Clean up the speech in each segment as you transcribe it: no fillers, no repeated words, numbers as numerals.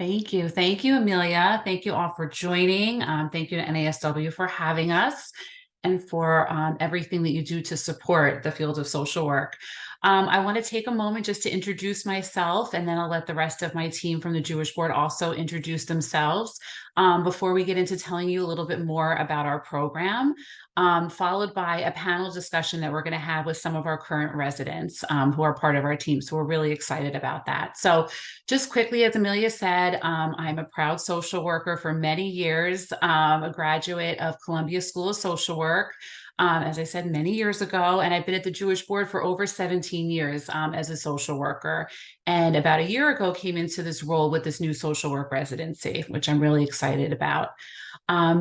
Thank you. Thank you, Amelia. Thank you all for joining. Thank you to NASW for having us and for everything that you do to support the field of social work. I want to take a moment just to introduce myself, and then I'll let the rest of my team from the Jewish Board also introduce themselves before we get into telling you a little bit more about our program, followed by a panel discussion that we're going to have with some of our current residents who are part of our team. So we're really excited about that. So just quickly, as Amelia said, I'm a proud social worker for many years, a graduate of Columbia School of Social Work, as I said, many years ago, and I've been at the Jewish Board for over 17 years as a social worker. And about a year ago, came into this role with this new social work residency, which I'm really excited about.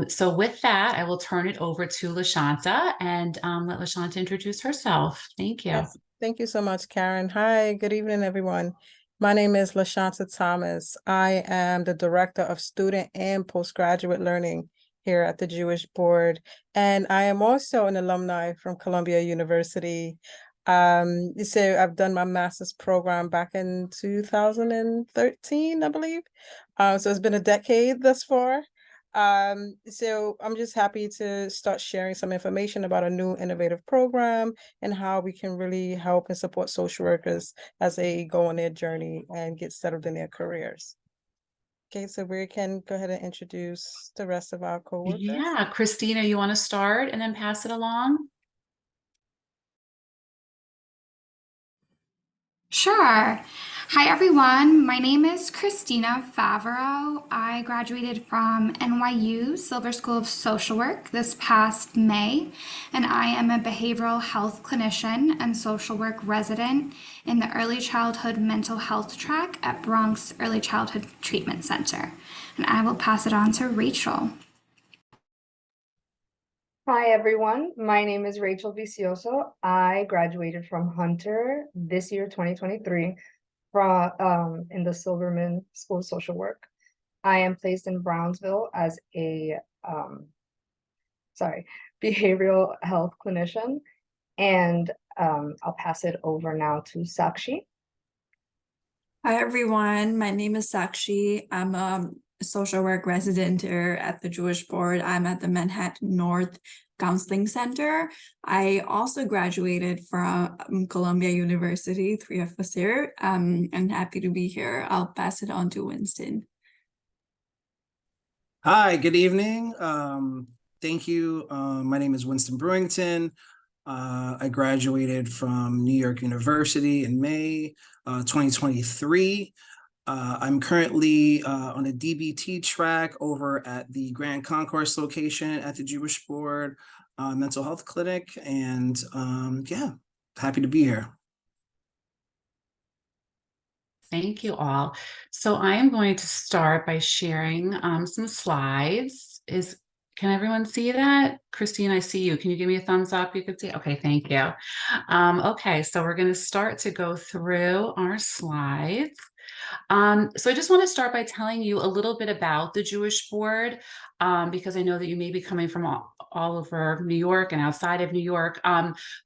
So with that, I will turn it over to LaShanta and let LaShanta introduce herself. Thank you. Yes, thank you so much, Karen. Hi, good evening, everyone. My name is LaShanta Thomas. I am the Director of Student and Postgraduate Learning here at the Jewish Board, and I am also an alumni from Columbia University. So I've done my master's program back in 2013, I believe. So it's been a decade thus far. So I'm just happy to start sharing some information about a new innovative program and how we can really help and support social workers as they go on their journey and get settled in their careers. Okay, so we can go ahead and introduce the rest of our coworkers. Yeah, Christina, you want to start and then pass it along? Sure. Hi, everyone. My name is Christina Favreau. I graduated from NYU Silver School of Social Work this past May, and I am a behavioral health clinician and social work resident in the early childhood mental health track at Bronx Early Childhood Treatment Center. And I will pass it on to Rachel. Hi, everyone. My name is Rachel Vicioso. I graduated from Hunter this year, 2023, from in the Silverman School of Social Work. I am placed in Brownsville as a behavioral health clinician, and I'll pass it over now to Sakshi. Hi, everyone. My name is Sakshi. I'm a social work resident here at the Jewish Board. I'm at the Manhattan North Counseling Center. I also graduated from Columbia University, 3 of us here. I'm happy to be here. I'll pass it on to Winston. Hi, good evening. Thank you. My name is Winston Brewington. I graduated from New York University in May 2023. I'm currently on a DBT track over at the Grand Concourse location at the Jewish Board Mental Health Clinic, and yeah, happy to be here. Thank you all. So I am going to start by sharing some slides. Can everyone see that? Christine, I see you. Can you give me a thumbs up? You can see. Okay, thank you. Okay, so we're going to start to go through our slides. So I just want to start by telling you a little bit about the Jewish Board, because I know that you may be coming from all over New York and outside of New York,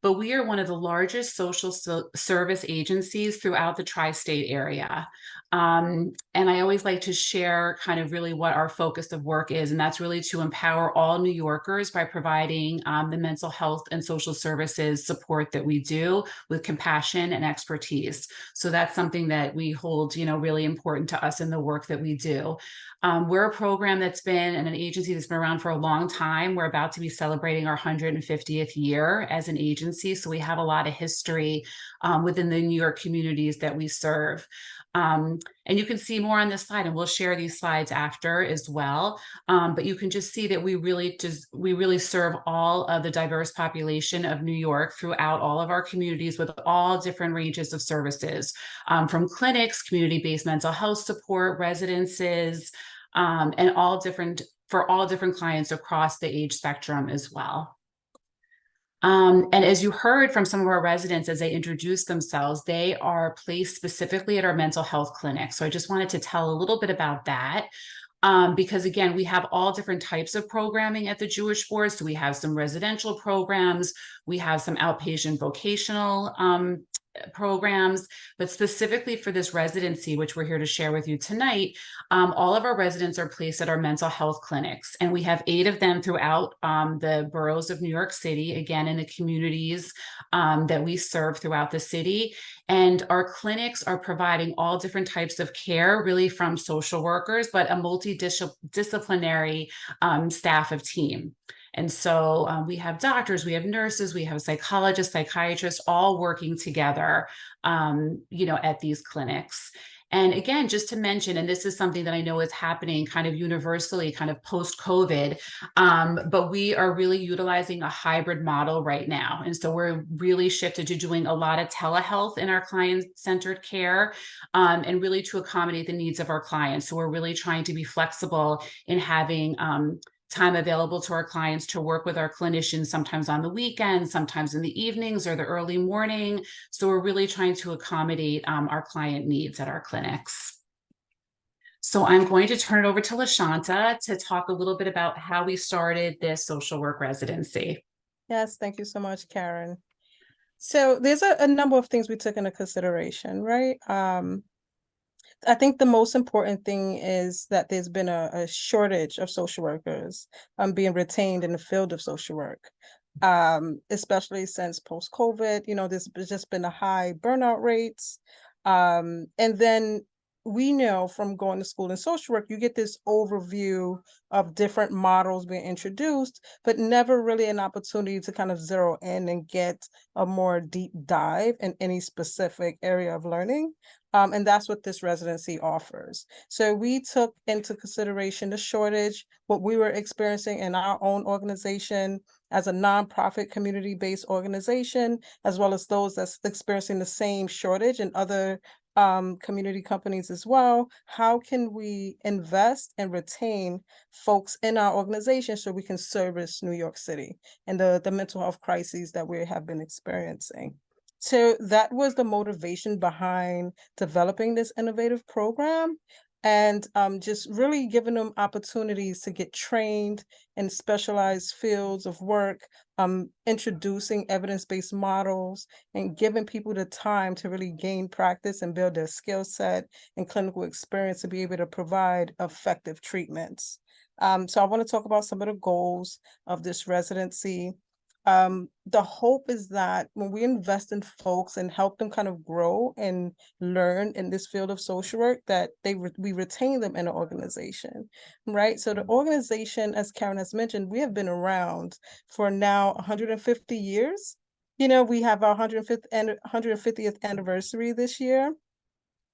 but we are one of the largest social service agencies throughout the tri-state area. And I always like to share kind of really what our focus of work is, and that's really to empower all New Yorkers by providing the mental health and social services support that we do with compassion and expertise. So that's something that we hold, really important to us in the work that we do. We're a program that's been, and an agency that's been around for a long time. We're about to be celebrating our 150th year as an agency, so we have a lot of history within the New York communities that we serve. And you can see more on this slide, and we'll share these slides after as well. But you can just see that we really serve all of the diverse population of New York throughout all of our communities with all different ranges of services, from clinics, community-based mental health support, residences, and for all different clients across the age spectrum as well. And as you heard from some of our residents as they introduced themselves, they are placed specifically at our mental health clinic. So I just wanted to tell a little bit about that. Because again, we have all different types of programming at the Jewish Board. So we have some residential programs, we have some outpatient vocational programs, but specifically for this residency, which we're here to share with you tonight, all of our residents are placed at our mental health clinics, and we have 8 of them throughout the boroughs of New York City, again, in the communities that we serve throughout the city. And our clinics are providing all different types of care, really from social workers, but a multidisciplinary staff of team. And so we have doctors, we have nurses, we have psychologists, psychiatrists, all working together, at these clinics. And again, just to mention, and this is something that I know is happening kind of universally, kind of post-COVID, but we are really utilizing a hybrid model right now. And so we're really shifted to doing a lot of telehealth in our client-centered care, and really to accommodate the needs of our clients. So we're really trying to be flexible in having time available to our clients to work with our clinicians, sometimes on the weekends, sometimes in the evenings or the early morning. So we're really trying to accommodate our client needs at our clinics. So I'm going to turn it over to LaShanta to talk a little bit about how we started this social work residency. Yes, thank you so much, Karen. So there's a number of things we took into consideration, right? I think the most important thing is that there's been a shortage of social workers being retained in the field of social work, especially since post-COVID. There's just been a high burnout rates. And then we know from going to school in social work, you get this overview of different models being introduced, but never really an opportunity to kind of zero in and get a more deep dive in any specific area of learning. And that's what this residency offers. So we took into consideration the shortage, what we were experiencing in our own organization as a nonprofit community-based organization, as well as those that's experiencing the same shortage in other community companies as well. How can we invest and retain folks in our organization so we can service New York City and the mental health crises that we have been experiencing? So that was the motivation behind developing this innovative program, and just really giving them opportunities to get trained in specialized fields of work, introducing evidence-based models, and giving people the time to really gain practice and build their skill set and clinical experience to be able to provide effective treatments. So I want to talk about some of the goals of this residency. The hope is that when we invest in folks and help them kind of grow and learn in this field of social work, that we retain them in the organization, right? So the organization, as Karen has mentioned, we have been around for now 150 years. We have our 150th anniversary this year.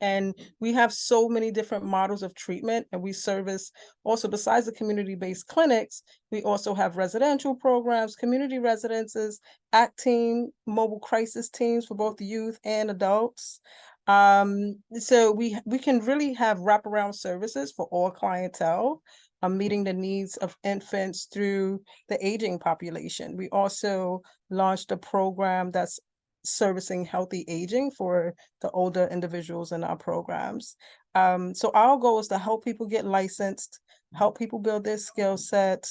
And we have so many different models of treatment, and we service also, besides the community-based clinics, we also have residential programs, community residences, ACT team, mobile crisis teams for both youth and adults. So we can really have wraparound services for all clientele, meeting the needs of infants through the aging population. We also launched a program that's servicing healthy aging for the older individuals in our programs. So our goal is to help people get licensed, help people build their skill set,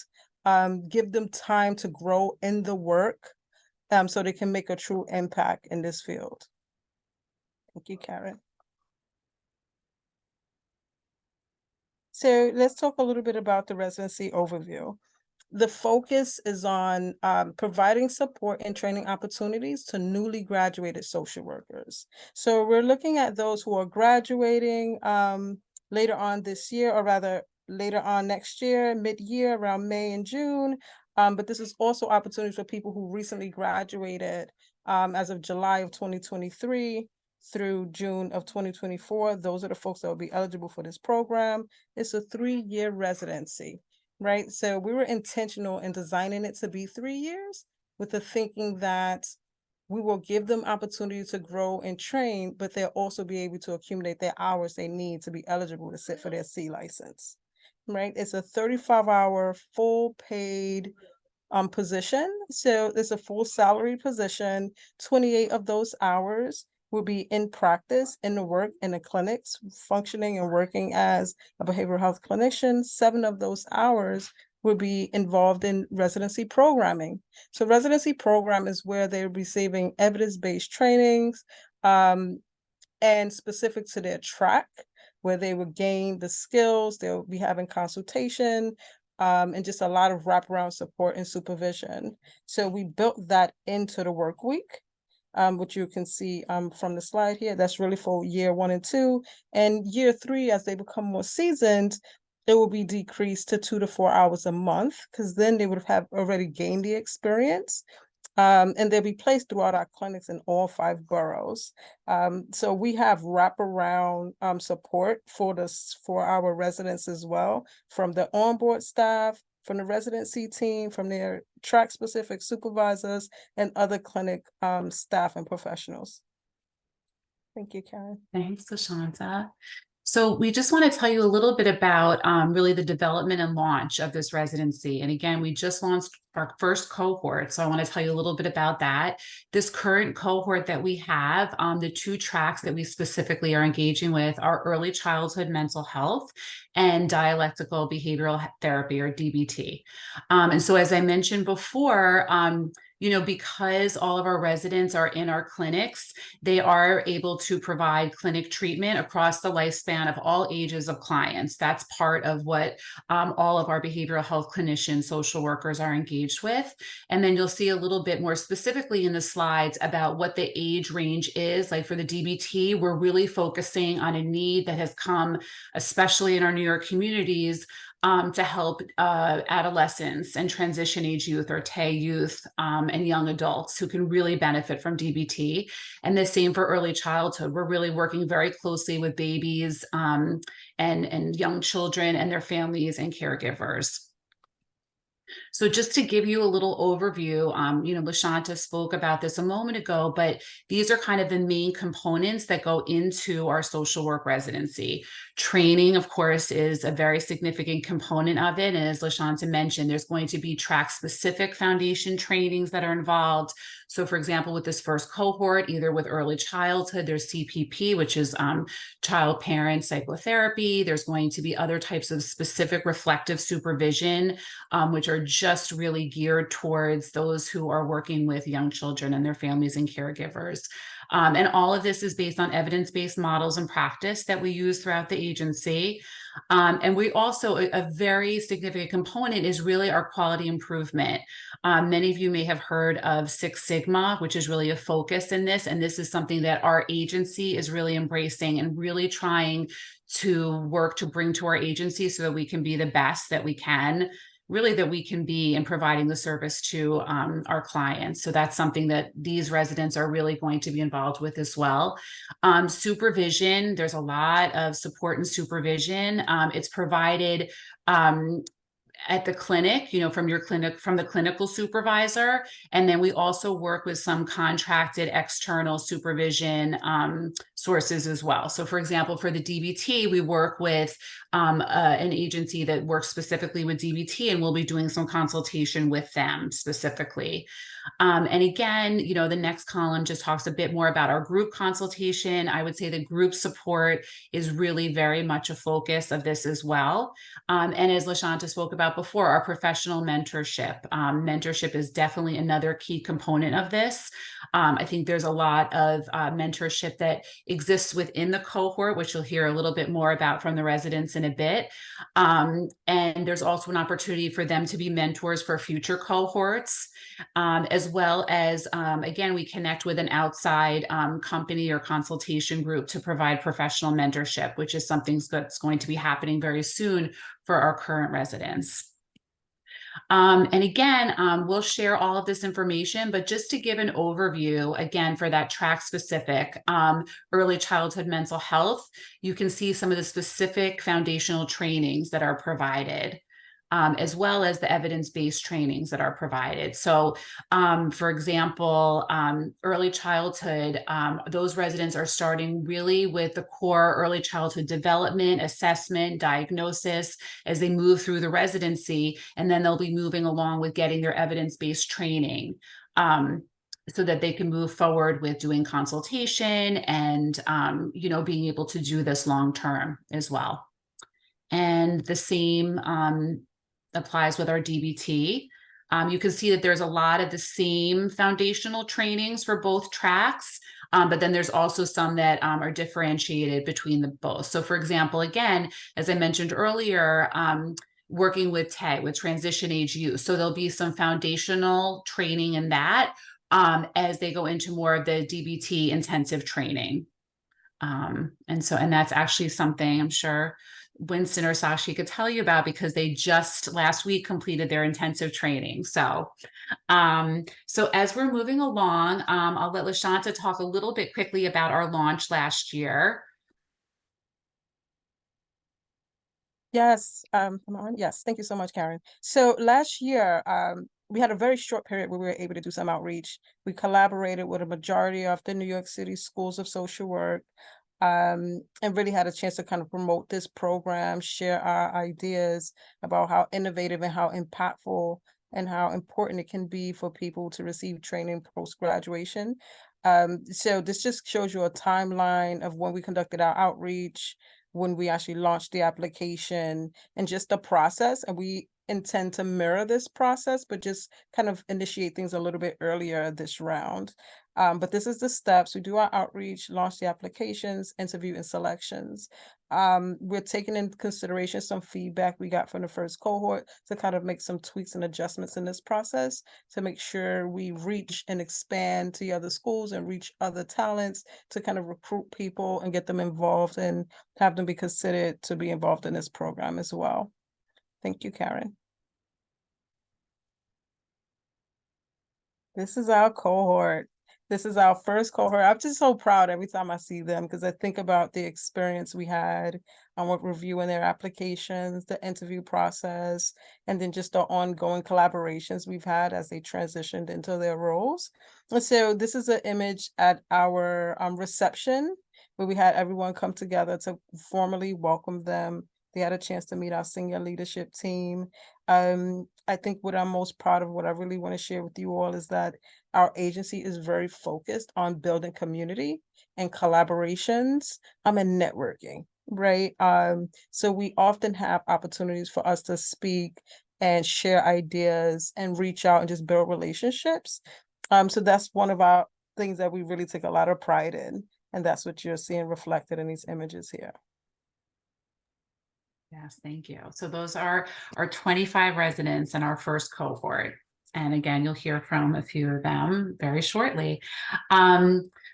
give them time to grow in the work, so they can make a true impact in this field. Thank you, Karen. So let's talk a little bit about the residency overview. The focus is on providing support and training opportunities to newly graduated social workers. So we're looking at those who are graduating later on this year, or rather later on next year, mid-year, around May and June. But this is also opportunities for people who recently graduated as of July of 2023 through June of 2024. Those are the folks that will be eligible for this program. It's a 3-year residency. Right. So we were intentional in designing it to be 3 years, with the thinking that we will give them opportunity to grow and train, but they'll also be able to accumulate their hours they need to be eligible to sit for their C license. Right. It's a 35-hour full paid position. So it's a full salary position. 28 of those hours will be in practice, in the work, in the clinics, functioning and working as a behavioral health clinician. 7 of those hours will be involved in residency programming. So residency program is where they're receiving evidence-based trainings, and specific to their track, where they would gain the skills, they'll be having consultation, and just a lot of wraparound support and supervision. So we built that into the work week, which you can see from the slide here. That's really for year 1 and 2. And year 3, as they become more seasoned, it will be decreased to 2 to 4 hours a month, because then they would have already gained the experience. And they'll be placed throughout our clinics in all 5 boroughs. So we have wraparound support for our residents as well, from the onboard staff, from the residency team, from their track-specific supervisors, and other clinic staff and professionals. Thank you, Karen. Thanks, LaShanta. So we just want to tell you a little bit about really the development and launch of this residency. And again, we just launched our first cohort. So I want to tell you a little bit about that. This current cohort that we have, the 2 tracks that we specifically are engaging with are early childhood mental health and dialectical behavioral therapy, or DBT. And so as I mentioned before, you know, because all of our residents are in our clinics, they are able to provide clinic treatment across the lifespan of all ages of clients. That's part of what all of our behavioral health clinicians, social workers are engaged with. And then you'll see a little bit more specifically in the slides about what the age range is. Like for the DBT, we're really focusing on a need that has come, especially in our New York communities, to help adolescents and transition age youth, or TAY youth, and young adults who can really benefit from DBT. And the same for early childhood. We're really working very closely with babies and young children and their families and caregivers. So just to give you a little overview, you know, LaShanta spoke about this a moment ago, but these are kind of the main components that go into our social work residency. Training, of course, is a very significant component of it. And as LaShanta mentioned, there's going to be track-specific foundation trainings that are involved. So for example, with this first cohort, either with early childhood, there's CPP, which is child-parent psychotherapy. There's going to be other types of specific reflective supervision, which are just really geared towards those who are working with young children and their families and caregivers. And all of this is based on evidence-based models and practice that we use throughout the agency. And we also, a very significant component is really our quality improvement. Many of you may have heard of Six Sigma, which is really a focus in this. And this is something that our agency is really embracing and really trying to work to bring to our agency so that we can be the best that we can, really that we can be in providing the service to our clients. So that's something that these residents are really going to be involved with as well. Supervision, there's a lot of support and supervision. It's provided at the clinic, you know, from the clinical supervisor. And then we also work with some contracted external supervision sources as well. So for example, for the DBT, we work with an agency that works specifically with DBT, and we'll be doing some consultation with them specifically. And again, you know, the next column just talks a bit more about our group consultation. I would say the group support is really very much a focus of this as well. And as LaShanta spoke about before, our professional mentorship. Mentorship is definitely another key component of this. I think there's a lot of mentorship that exists within the cohort, which you'll hear a little bit more about from the residents in a bit. And there's also an opportunity for them to be mentors for future cohorts. As well as, again, we connect with an outside company or consultation group to provide professional mentorship, which is something that's going to be happening very soon for our current residents. And again, we'll share all of this information, but just to give an overview, again, for that track specific early childhood mental health, you can see some of the specific foundational trainings that are provided. As well as the evidence-based trainings that are provided. So, for example, early childhood, those residents are starting really with the core early childhood development, assessment, diagnosis as they move through the residency, and then they'll be moving along with getting their evidence-based training. So that they can move forward with doing consultation and, you know, being able to do this long-term as well. And the same applies with our DBT. You can see that there's a lot of the same foundational trainings for both tracks. But then there's also some that are differentiated between the both. So for example, again, as I mentioned earlier, working with TAG, with transition age youth. So there'll be some foundational training in that as they go into more of the DBT intensive training. And that's actually something I'm sure Winston or Sashi could tell you about, because they just last week completed their intensive training. So as we're moving along, I'll let LaShanta talk a little bit quickly about our launch last year. Yes, am I on? Yes, thank you so much, Karen. So last year, we had a very short period where we were able to do some outreach. We collaborated with a majority of the New York City schools of social work, and really had a chance to kind of promote this program, share our ideas about how innovative and how impactful and how important it can be for people to receive training post-graduation. So this just shows you a timeline of when we conducted our outreach, when we actually launched the application, and just the process. And we intend to mirror this process, but just kind of initiate things a little bit earlier this round. But this is the steps. We do our outreach, launch the applications, interview and selections. We're taking into consideration some feedback we got from the first cohort to kind of make some tweaks and adjustments in this process to make sure we reach and expand to other schools and reach other talents to kind of recruit people and get them involved and have them be considered to be involved in this program as well. Thank you, Karen. This is our cohort. This is our first cohort. I'm just so proud every time I see them, because I think about the experience we had with reviewing their applications, the interview process, and then just the ongoing collaborations we've had as they transitioned into their roles. And so this is an image at our reception where we had everyone come together to formally welcome them. They had a chance to meet our senior leadership team. I think what I'm most proud of, what I really want to share with you all, is that our agency is very focused on building community and collaborations and networking, right? So we often have opportunities for us to speak and share ideas and reach out and just build relationships. So that's one of our things that we really take a lot of pride in. And that's what you're seeing reflected in these images here. Yes, thank you. So those are our 25 residents in our first cohort. And again, you'll hear from a few of them very shortly.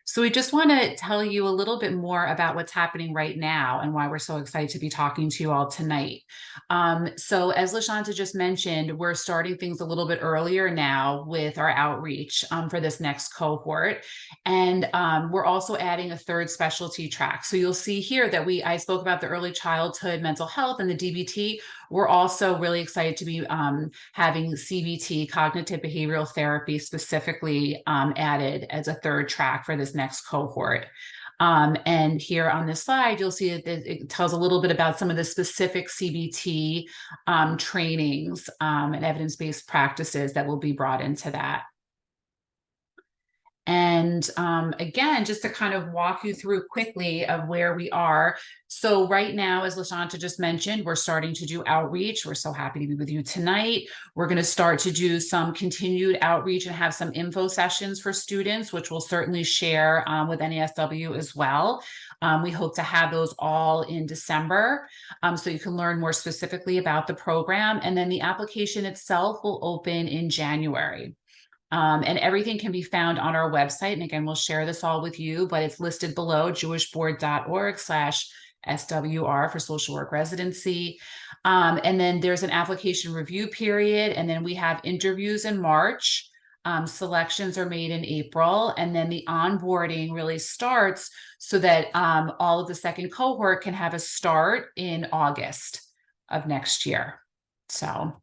So we just want to tell you a little bit more about what's happening right now and why we're so excited to be talking to you all tonight. So as LaShanta just mentioned, we're starting things a little bit earlier now with our outreach for this next cohort. And we're also adding a third specialty track. So you'll see here that I spoke about the early childhood mental health and the DBT. We're also really excited to be having CBT, cognitive behavioral therapy, specifically added as a third track for this next cohort. And here on this slide, you'll see that it tells a little bit about some of the specific CBT trainings and evidence-based practices that will be brought into that. And again, just to kind of walk you through quickly of where we are. So right now, as LaShanta just mentioned, we're starting to do outreach. We're so happy to be with you tonight. We're going to start to do some continued outreach and have some info sessions for students, which we'll certainly share with NASW as well. We hope to have those all in December, so you can learn more specifically about the program. And then the application itself will open in January. And everything can be found on our website. And again, we'll share this all with you, but it's listed below, jewishboard.org/SWR for Social Work Residency. And then there's an application review period. And then we have interviews in March. Selections are made in April. And then the onboarding really starts so that all of the second cohort can have a start in August of next year. So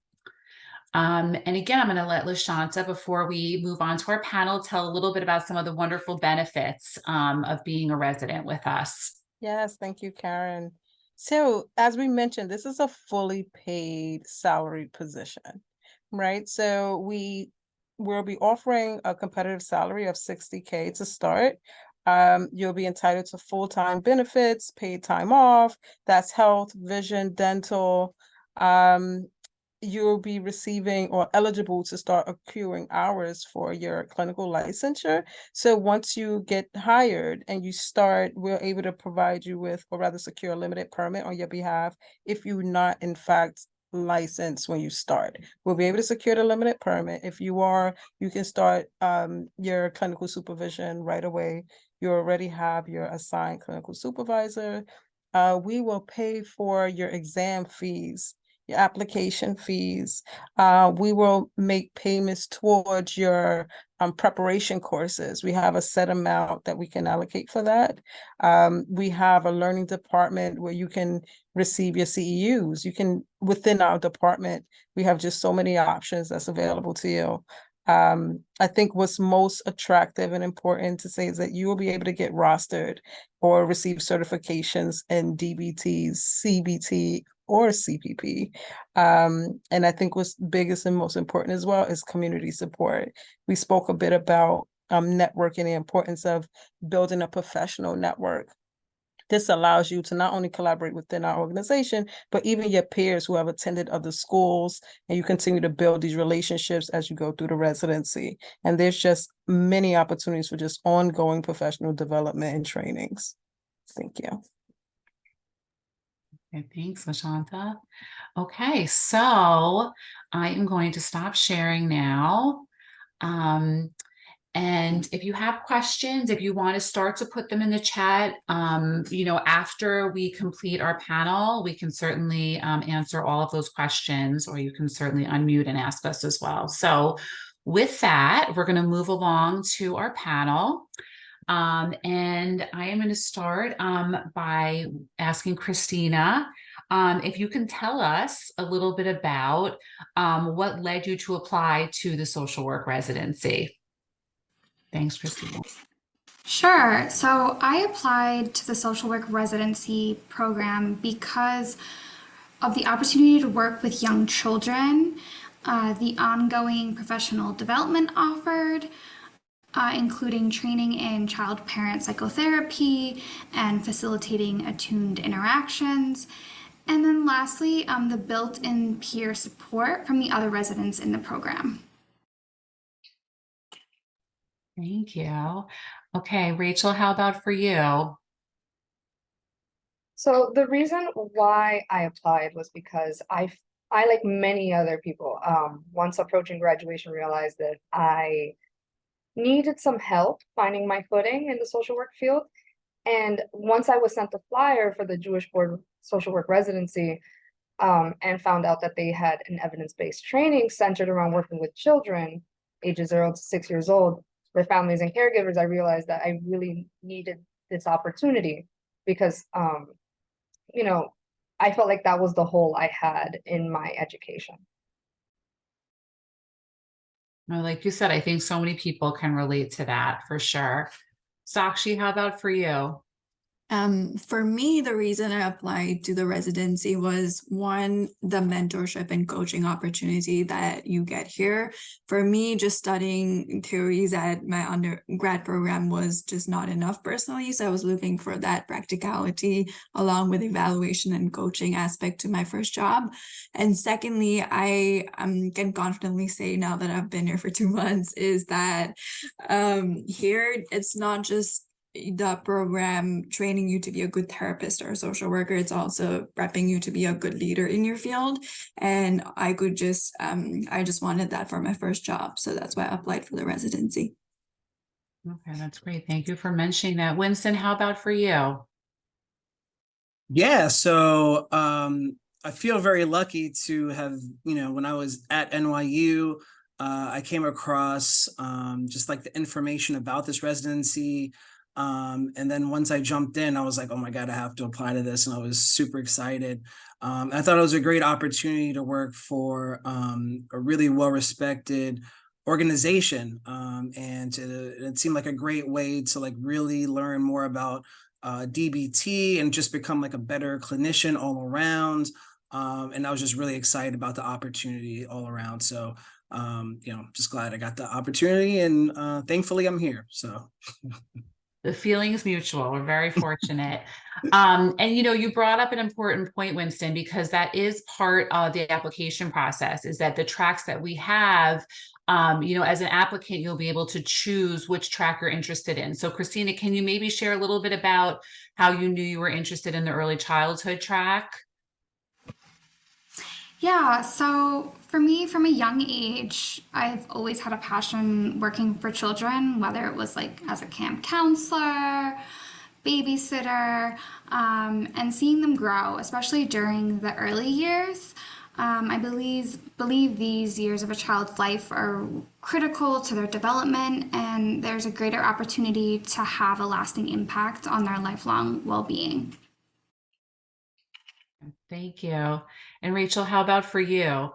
and again, I'm going to let LaShanta, before we move on to our panel, tell a little bit about some of the wonderful benefits of being a resident with us. Yes, thank you, Karen. So as we mentioned, this is a fully paid salaried position, right? So we'll be offering a competitive salary of $60K to start. You'll be entitled to full-time benefits, paid time off, that's health, vision, dental, you'll be receiving or eligible to start accruing hours for your clinical licensure. So once you get hired and you start, we're able to provide you with, or rather secure a limited permit on your behalf if you're not in fact licensed when you start. We'll be able to secure the limited permit. If you are, you can start your clinical supervision right away. You already have your assigned clinical supervisor. We will pay for your exam fees, your application fees. We will make payments towards your preparation courses. We have a set amount that we can allocate for that. We have a learning department where you can receive your CEUs. You can, within our department, we have just so many options that's available to you. I think what's most attractive and important to say is that you will be able to get rostered or receive certifications in DBTs, CBT, or CPP. And I think what's biggest and most important as well is community support. We spoke a bit about networking, the importance of building a professional network. This allows you to not only collaborate within our organization, but even your peers who have attended other schools, and you continue to build these relationships as you go through the residency. And there's just many opportunities for just ongoing professional development and trainings. Thank you. Okay, thanks, LaShanta. Okay, so I am going to stop sharing now. And if you have questions, if you want to start to put them in the chat, after we complete our panel, we can certainly answer all of those questions, or you can certainly unmute and ask us as well. So with that, we're going to move along to our panel. And I am going to start by asking Christina if you can tell us a little bit about what led you to apply to the social work residency. Thanks, Christina. Sure. So I applied to the social work residency program because of the opportunity to work with young children, the ongoing professional development offered, including training in child-parent psychotherapy and facilitating attuned interactions. And then lastly, the built-in peer support from the other residents in the program. Thank you. Okay, Rachel, how about for you? So the reason why I applied was because I like many other people, once approaching graduation, realized that I needed some help finding my footing in the social work field. And once I was sent the flyer for the Jewish Board Social Work Residency, and found out that they had an evidence-based training centered around working with children ages 0 to 6 years old, their families and caregivers, I realized that I really needed this opportunity because, I felt like that was the hole I had in my education. Well, like you said, I think so many people can relate to that for sure. Sakshi, how about for you? For me, the reason I applied to the residency was one, the mentorship and coaching opportunity that you get here. For me, just studying theories at my undergrad program was just not enough personally. So I was looking for that practicality along with evaluation and coaching aspect to my first job. And secondly, I can confidently say now that I've been here for 2 months is that here it's not just the program training you to be a good therapist or a social worker, it's also prepping you to be a good leader in your field. And I just wanted that for my first job. So that's why I applied for the residency. Okay, that's great. Thank you for mentioning that. Winston, how about for you? Yeah, so I feel very lucky to have, when I was at NYU, I came across just like the information about this residency. And then once I jumped in, I was like, oh my God, I have to apply to this. And I was super excited. I thought it was a great opportunity to work for a really well-respected organization. And it seemed like a great way to like really learn more about DBT and just become like a better clinician all around. And I was just really excited about the opportunity all around. So, just glad I got the opportunity, and thankfully I'm here. So. The feeling is mutual. We're very fortunate. And you brought up an important point, Winston, because that is part of the application process, is that the tracks that we have, as an applicant, you'll be able to choose which track you're interested in. So Christina, can you maybe share a little bit about how you knew you were interested in the early childhood track? Yeah, so for me, from a young age, I've always had a passion working for children, whether it was like as a camp counselor, babysitter, and seeing them grow, especially during the early years. I believe these years of a child's life are critical to their development, and there's a greater opportunity to have a lasting impact on their lifelong well-being. Thank you. And Rachel, how about for you?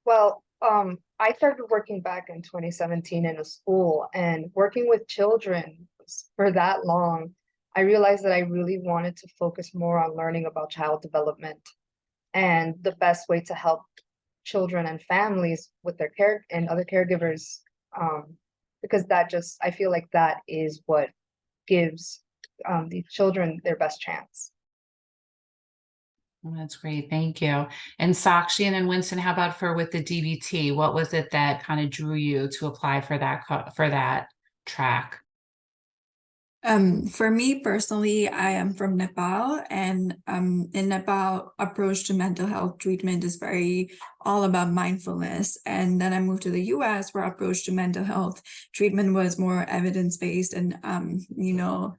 Well, I started working back in 2017 in a school, and working with children for that long, I realized that I really wanted to focus more on learning about child development and the best way to help children and families with their care and other caregivers, because I feel like that is what gives the children their best chance. Well, that's great. Thank you. And Sakshi and then Winston, how about with the DBT? What was it that kind of drew you to apply for that track? For me personally, I am from Nepal, and in Nepal, approach to mental health treatment is very all about mindfulness. And then I moved to the US, where approach to mental health treatment was more evidence-based and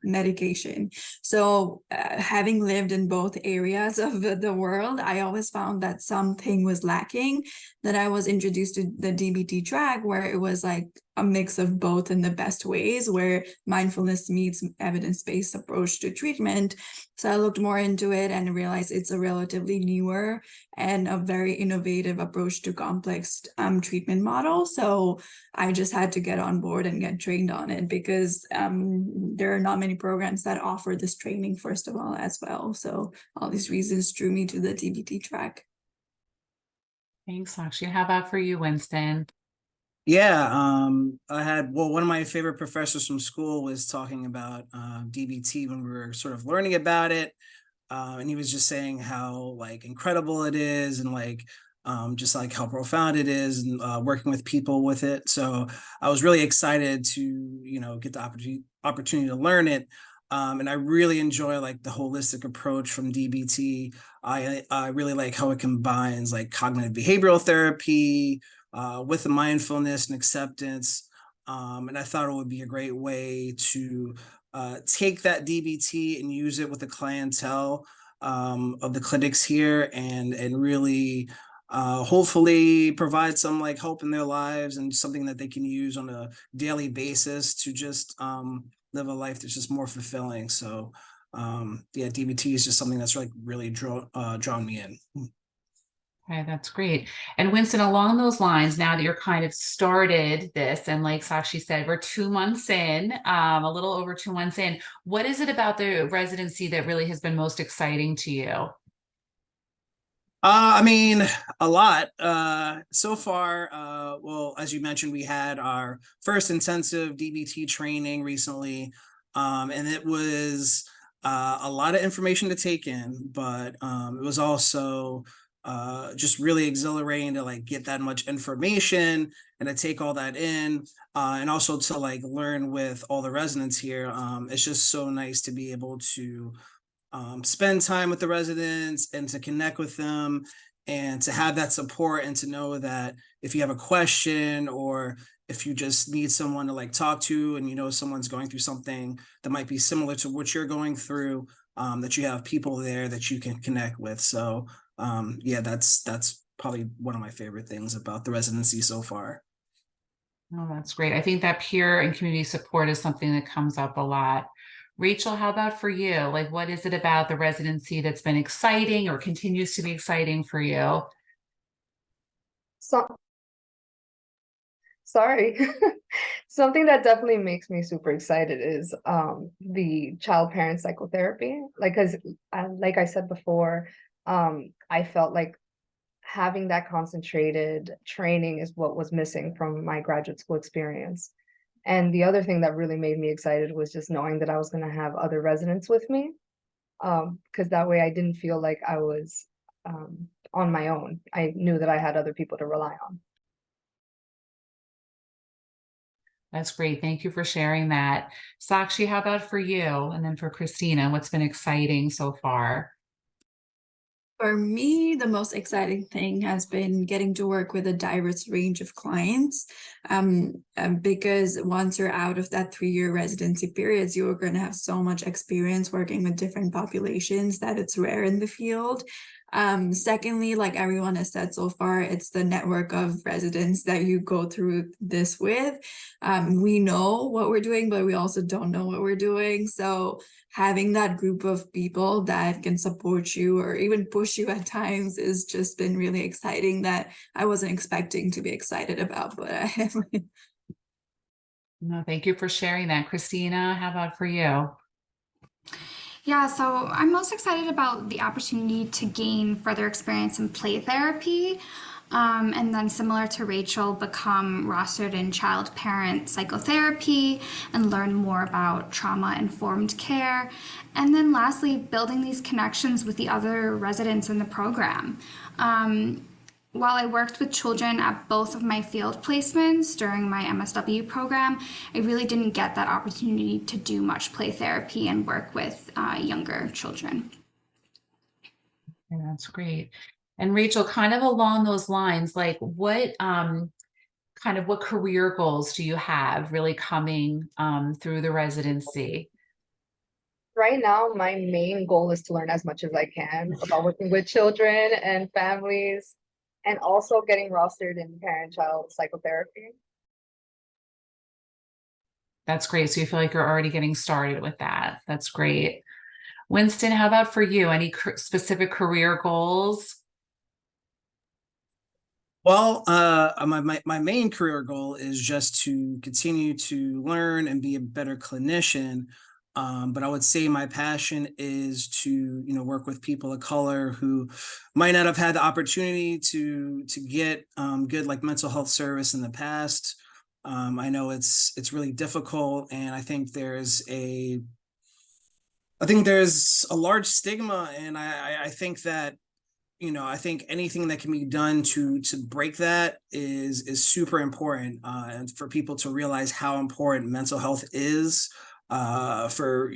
medication. So having lived in both areas of the world, I always found that something was lacking. That I was introduced to the DBT track, where it was like a mix of both in the best ways, where mindfulness meets evidence-based approach to treatment. So I looked more into it and realized it's a relatively newer and a very innovative approach to complex treatment model. So I just had to get on board and get trained on it, because there are not many programs that offer this training, first of all, as well. So all these reasons drew me to the DBT track. Thanks, Sakshi. How about for you, Winston? Yeah, one of my favorite professors from school was talking about DBT when we were sort of learning about it. And he was just saying how like incredible it is, and like just like how profound it is, and working with people with it. So I was really excited to get the opportunity to learn it. And I really enjoy like the holistic approach from DBT. I really like how it combines like cognitive behavioral therapy with the mindfulness and acceptance. And I thought it would be a great way to take that DBT and use it with the clientele of the clinics here, and really hopefully provide some like hope in their lives, and something that they can use on a daily basis to just live a life that's just more fulfilling. So yeah, DBT is just something that's like really drawn me in. Okay, that's great. And Winston, along those lines, now that you're kind of started this, and like Sakshi said, we're 2 months in, a little over 2 months in, what is it about the residency that really has been most exciting to you? I mean, a lot. So far, well, as you mentioned, we had our first intensive DBT training recently, and it was a lot of information to take in, but it was also just really exhilarating to like get that much information and to take all that in, and also to like learn with all the residents here. It's just so nice to be able to spend time with the residents and to connect with them, and to have that support, and to know that if you have a question, or if you just need someone to like talk to, and someone's going through something that might be similar to what you're going through, that you have people there that you can connect with. So yeah, that's probably one of my favorite things about the residency so far. Oh, that's great. I think that peer and community support is something that comes up a lot. Rachel, how about for you? Like, what is it about the residency that's been exciting or continues to be exciting for you? So, sorry. Something that definitely makes me super excited is the child parent psychotherapy. Like, because like I said before, I felt like having that concentrated training is what was missing from my graduate school experience. And the other thing that really made me excited was just knowing that I was going to have other residents with me, because that way I didn't feel like I was on my own. I knew that I had other people to rely on. That's great. Thank you for sharing that. Sakshi, how about for you? And then for Christina, what's been exciting so far? For me, the most exciting thing has been getting to work with a diverse range of clients, because once you're out of that 3-year residency periods, you are going to have so much experience working with different populations that it's rare in the field. Secondly, like everyone has said so far, it's the network of residents that you go through this with. We know what we're doing, but we also don't know what we're doing. So having that group of people that can support you or even push you at times is just been really exciting, that I wasn't expecting to be excited about, but I am. No, thank you for sharing that. Christina, how about for you? Yeah, so I'm most excited about the opportunity to gain further experience in play therapy. And then, similar to Rachel, become rostered in child parent psychotherapy and learn more about trauma informed care. And then, lastly, building these connections with the other residents in the program. While I worked with children at both of my field placements during my MSW program, I really didn't get that opportunity to do much play therapy and work with younger children. Yeah, that's great. And Rachel, kind of along those lines, like what what career goals do you have really coming through the residency? Right now, my main goal is to learn as much as I can about working with children and families, and also getting rostered in parent-child psychotherapy. That's great. So you feel like you're already getting started with that. That's great. Winston, how about for you? Any specific career goals? Well, my main career goal is just to continue to learn and be a better clinician. But I would say my passion is to, work with people of color who might not have had the opportunity to get good like mental health service in the past. I know it's really difficult, and I think there's a large stigma, and I think that I think anything that can be done to break that is super important, and for people to realize how important mental health is, for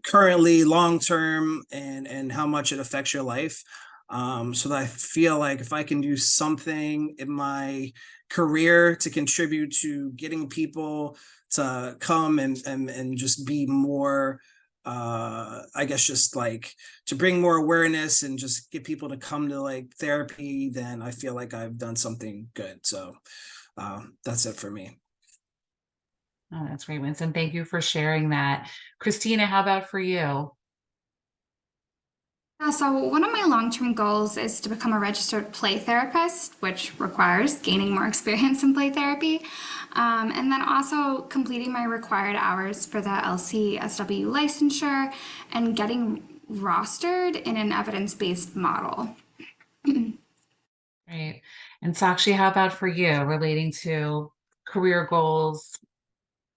currently, long term, and how much it affects your life. So that I feel like if I can do something in my career to contribute to getting people to come and just be more, I guess, just like to bring more awareness and just get people to come to like therapy, then I feel like I've done something good. So that's it for me. Oh, that's great, Winston. Thank you for sharing that. Christina, how about for you? Yeah, so one of my long-term goals is to become a registered play therapist, which requires gaining more experience in play therapy, and then also completing my required hours for the LCSW licensure and getting rostered in an evidence-based model. Great. And Sakshi, how about for you relating to career goals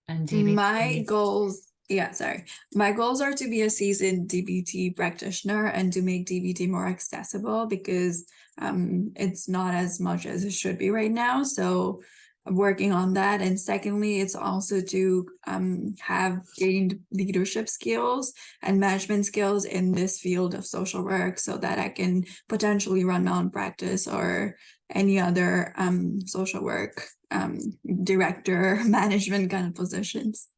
and My DBT? goals, yeah, sorry. My goals are to be a seasoned DBT practitioner and to make DBT more accessible, because it's not as much as it should be right now. So I'm working on that. And secondly, it's also to have gained leadership skills and management skills in this field of social work, so that I can potentially run my own practice or any other social work director, management kind of positions.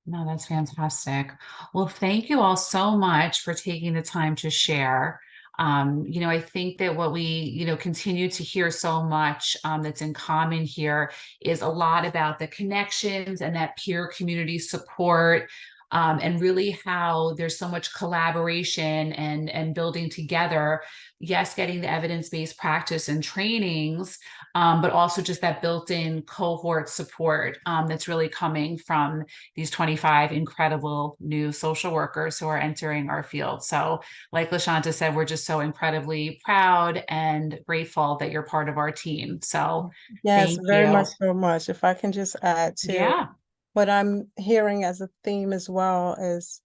No, that's fantastic. Well, thank you all so much for taking the time to share. I think that what we, continue to hear so much that's in common here is a lot about the connections and that peer community support. and really how there's so much collaboration and building together. Yes, getting the evidence-based practice and trainings, but also just that built-in cohort support that's really coming from these 25 incredible new social workers who are entering our field. So like LaShanta said, we're just so incredibly proud and grateful that you're part of our team. So Yes, thank very you. much so much. If I can just add to Yeah. what I'm hearing as a theme as well is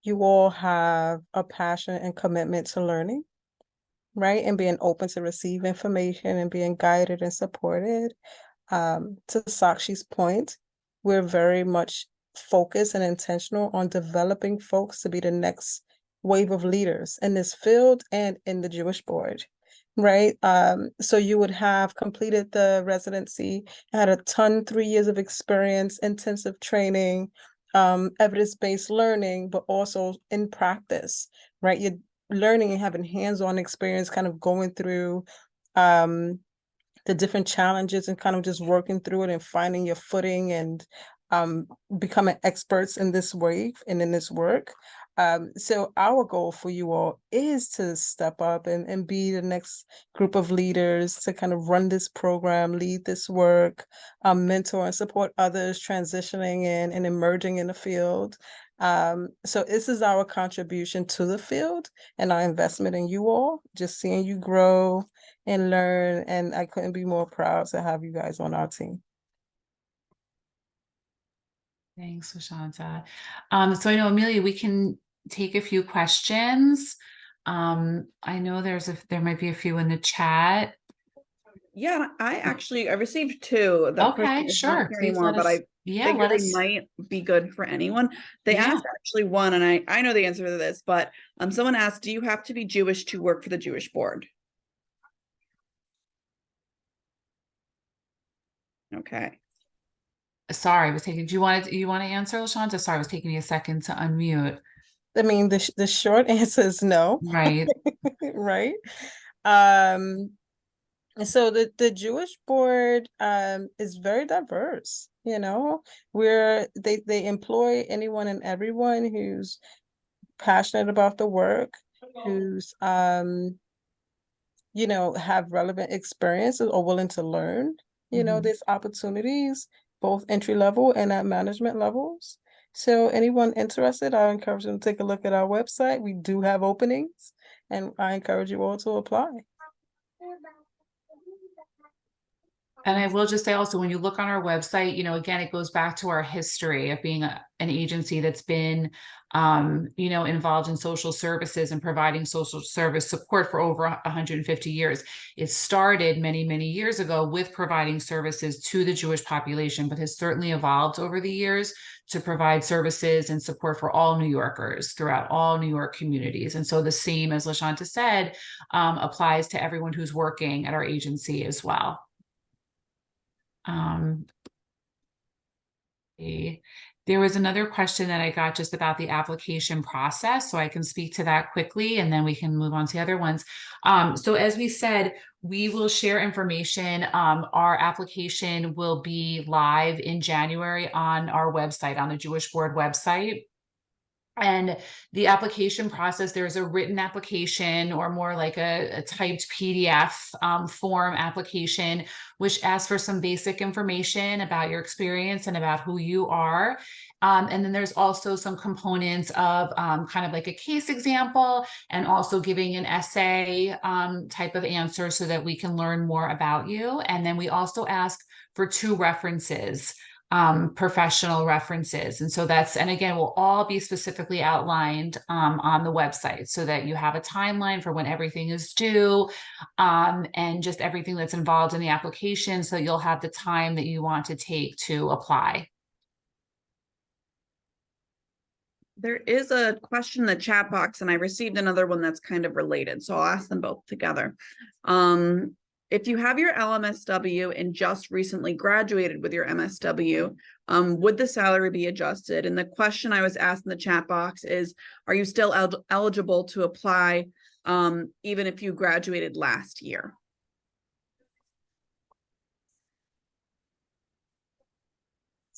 you all have a passion and commitment to learning, right? And being open to receive information and being guided and supported. To Sakshi's point, we're very much focused and intentional on developing folks to be the next wave of leaders in this field and in the Jewish board, right? So you would have completed the residency, had a ton, 3 years of experience, intensive training, evidence-based learning, but also in practice, right? You're learning and having hands-on experience, kind of going through the different challenges and kind of just working through it and finding your footing and becoming experts in this wave and in this work. So our goal for you all is to step up and be the next group of leaders to kind of run this program, lead this work, mentor and support others transitioning in and emerging in the field. So this is our contribution to the field and our investment in you all, just seeing you grow and learn. And I couldn't be more proud to have you guys on our team. Thanks, LaShanta. So I know, Amelia, we can take a few questions. I know there might be a few in the chat. Yeah, I received two. The person Okay, is not sure. here Please anymore, let but us, I yeah, figure let they us, might be good for anyone. They Yeah. asked actually one, and I know the answer to this, but someone asked, do you have to be Jewish to work for the Jewish board? Okay. sorry, I was taking, you want to answer, LaShanta? Sorry, it was taking me a second to unmute. I mean, the short answer is no. Right. Right. Um, so the Jewish board is very diverse, you know, where they employ anyone and everyone who's passionate about the work, who's you know, have relevant experiences or willing to learn. You know, Mhm. there's opportunities both entry level and at management levels. So anyone interested, I encourage them to take a look at our website. We do have openings, and I encourage you all to apply. And I will just say also, when you look on our website, you know, again, it goes back to our history of being an agency that's been, you know, involved in social services and providing social service support for over 150 years. It started many, many years ago with providing services to the Jewish population, but has certainly evolved over the years to provide services and support for all New Yorkers throughout all New York communities. And so the same, as LaShanta said, applies to everyone who's working at our agency as well. There was another question that I got just about the application process, so I can speak to that quickly and then we can move on to the other ones. So as we said, we will share information. Our application will be live in January on our website, on the Jewish Board website. And the application process, there's a written application or more like a typed PDF form application, which asks for some basic information about your experience and about who you are. And then there's also some components of kind of like a case example and also giving an essay type of answer so that we can learn more about you. And then we also ask for 2 references, professional references. And so and again, will all be specifically outlined on the website so that you have a timeline for when everything is due, and just everything that's involved in the application, so you'll have the time that you want to take to apply. There is a question in the chat box, and I received another one that's kind of related, so I'll ask them both together. If you have your LMSW and just recently graduated with your MSW, would the salary be adjusted? And the question I was asked in the chat box is, are you still eligible to apply even if you graduated last year?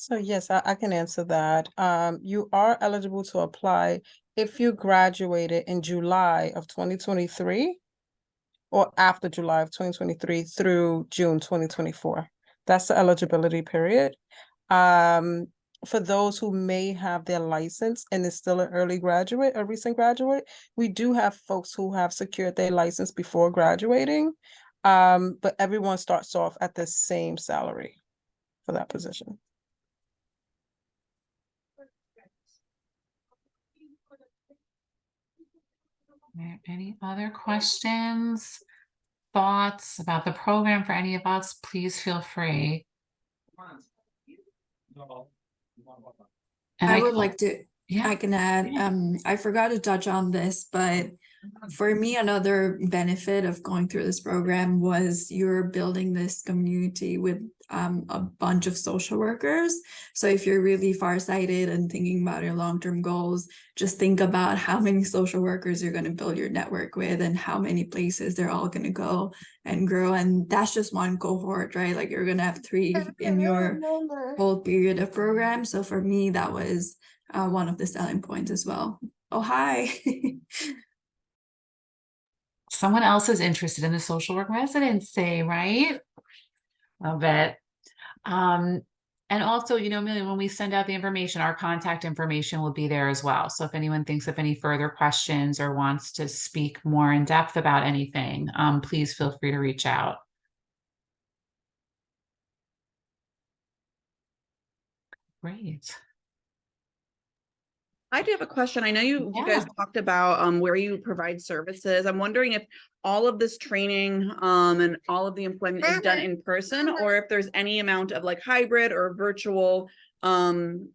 So yes, I can answer that. You are eligible to apply if you graduated in July of 2023 or after July of 2023 through June 2024. That's the eligibility period. For those who may have their license and is still an early graduate, a recent graduate, we do have folks who have secured their license before graduating. But everyone starts off at the same salary for that position. Any other questions, thoughts about the program for any of us? Please feel free. And I would like to, yeah. I can add, I forgot to touch on this, but for me, another benefit of going through this program was you're building this community with a bunch of social workers. So if you're really farsighted and thinking about your long-term goals, just think about how many social workers you're going to build your network with and how many places they're all going to go and grow. And that's just one cohort, right? Like you're going to have 3 in your whole period of program. So for me, that was one of the selling points as well. Oh, hi. Someone else is interested in the social work residency, right? Love it. And also, Amelia, when we send out the information, our contact information will be there as well. So if anyone thinks of any further questions or wants to speak more in depth about anything, please feel free to reach out. Great. I do have a question. I know you guys talked about where you provide services. I'm wondering if all of this training and all of the employment is done in person, or if there's any amount of like hybrid or virtual training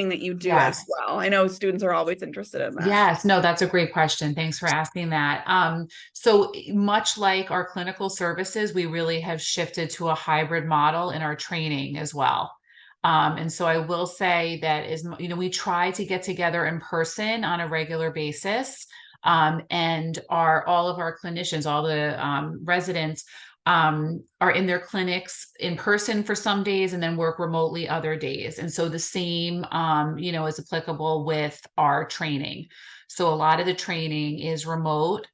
that you do as well. I know students are always interested in that. Yes, no, that's a great question. Thanks for asking that. So much like our clinical services, we really have shifted to a hybrid model in our training as well. And so I will say that we try to get together in person on a regular basis. And all of our clinicians, all the residents are in their clinics in person for some days and then work remotely other days. And so the same, is applicable with our training. So a lot of the training is remote.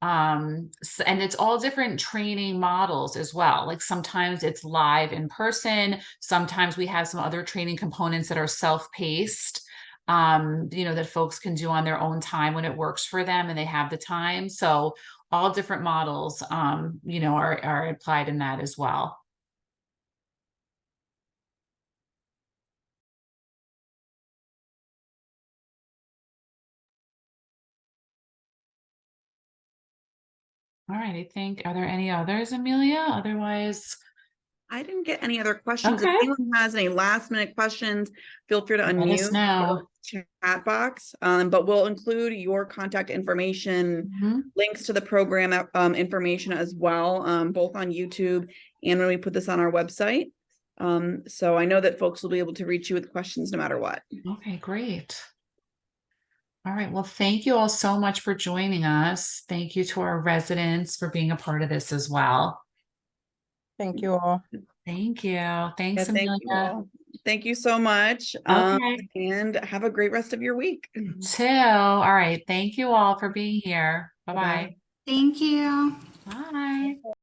And it's all different training models as well. Like sometimes it's live in person. Sometimes we have some other training components that are self-paced, that folks can do on their own time when it works for them and they have the time. So all different models, are applied in that as well. All right, I think, are there any others, Amelia? Otherwise, I didn't get any other questions. okay. If anyone has any last minute questions, feel free to unmute the chat box. But we'll include your contact information, links to the program information as well, both on YouTube and when we put this on our website. So I know that folks will be able to reach you with questions no matter what. Okay, great. All right. Well, thank you all so much for joining us. Thank you to our residents for being a part of this as well. Thank you all. Thank you. Thanks, Thank Amelia. you all. Thank you so much. Okay. And have a great rest of your week. Too. All right. Thank you all for being here. Bye-bye. Thank you. Bye.